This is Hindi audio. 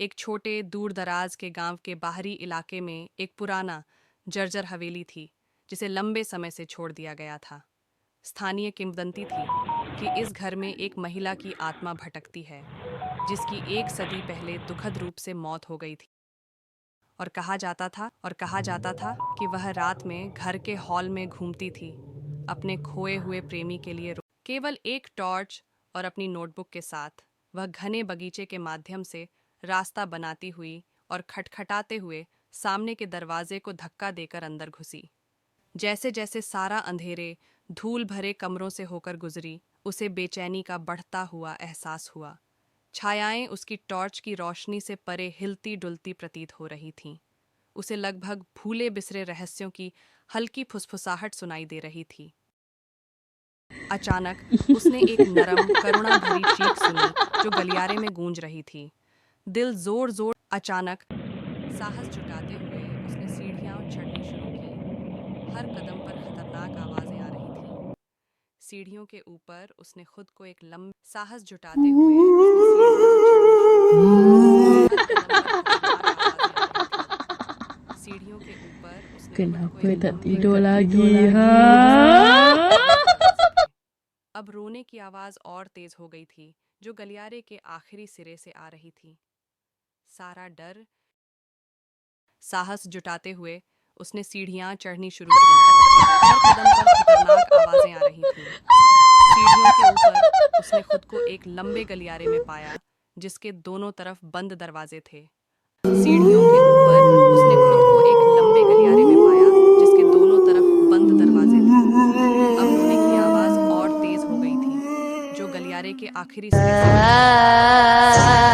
एक छोटे दूर दराज के गांव के बाहरी इलाके में एक पुराना जर्जर हवेली थी जिसे लंबे समय से छोड़ दिया गया था। स्थानीय किंवदंती थी कि इस घर में एक महिला की आत्मा भटकती है जिसकी 1 सदी पहले दुखद रूप से मौत हो गई थी। और कहा जाता था कि वह रात में घर के हॉल में घूमती थी, अपने खोए हुए प्रेमी के लिए केवल एक टॉर्च और अपनी नोटबुक के साथ वह घने बगीचे के माध्यम से रास्ता बनाती हुई और खटखटाते हुए सामने के दरवाजे को धक्का देकर अंदर घुसी। जैसे जैसे सारा अंधेरे धूल भरे कमरों से होकर गुजरी, उसे बेचैनी का बढ़ता हुआ एहसास हुआ। छायाएं उसकी टॉर्च की रोशनी से परे हिलती डुलती प्रतीत हो रही थीं। उसे लगभग भूले बिसरे रहस्यों की हल्की फुसफुसाहट सुनाई दे रही थी। अचानक उसने एक नरम करुणा भरी चीख सुनी जो गलियारे में गूंज रही थी। दिल जोर जोर अचानक साहस जुटाते हुए उसने सीढ़ियां चढ़नी शुरू की। हर कदम पर खतरनाक आवाजें आ रही थीं। सीढ़ियों के ऊपर उसने खुद को एक लंबे साहस जुटाते हुए उसने सीढ़ियों के ऊपर उसने खुद को एक लंबे lagi ha. अब रोने की आवाज और तेज हो गई थी जो गलियारे के आखिरी सिरे से आ रही थी। सारा डर साहस जुटाते हुए उसने सीढ़ियां चढ़नी शुरू की। हर कदम पर खतरनाक आवाजें आ रही थीं। सीढ़ियों के ऊपर उसने खुद को एक लंबे गलियारे में पाया जिसके दोनों तरफ बंद दरवाजे थे। सीढ़ियों के ऊपर उसने खुद को एक लंबे गलियारे में पाया जिसके दोनों तरफ बंद दरवाजे थे। अब रोने की आवाज और तेज हो गई थी जो गलियारे के आखिरी सिरे से आ रही थी।